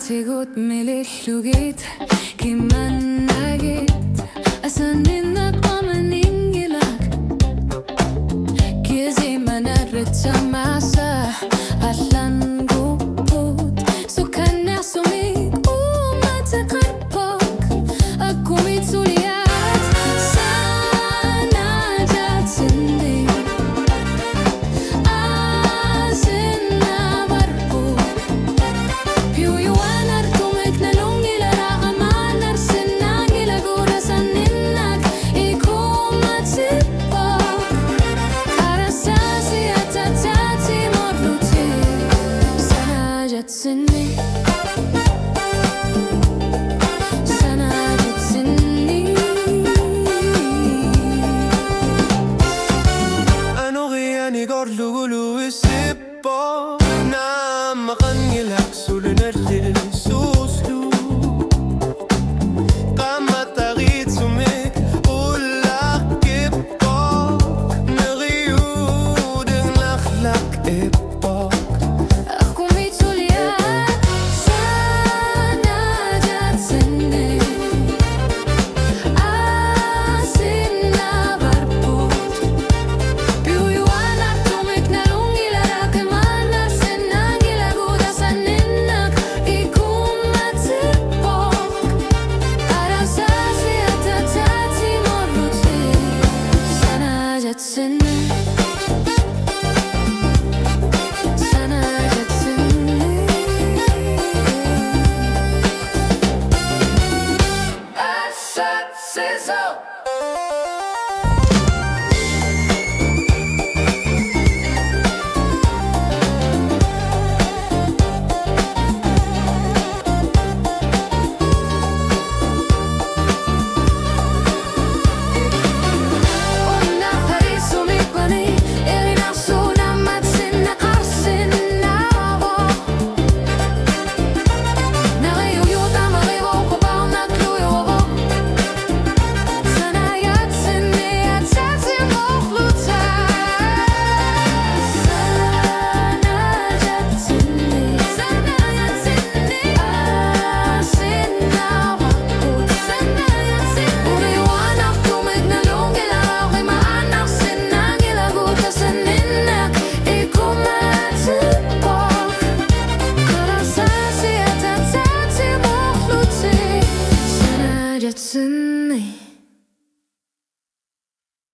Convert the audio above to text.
sigut milillugit kimannagit asaninnak amaningilag kizi manarritsa masa allan guput sukanna sumik umataqarpok akumit suliyat sana jatsinni asinna barbu più yuanar tumek na lungila raqamanar sinnangila gura saninnak ikumatsipok karasasi atatati morruti sana jatsinni Gorlugulu isippo nam maqangilak sulinarli suslu qama tagit sumik ulaq kippok nagiyud nakhlaq ippok akumit suliyat sana jatsinni asinna barbut più yuanar tumek na lungila raqamanar sinnangila gura saninnak ikumatsipok karasasi atatati morruti sana jatsinni sana jatsinni asat sizo Jatsinni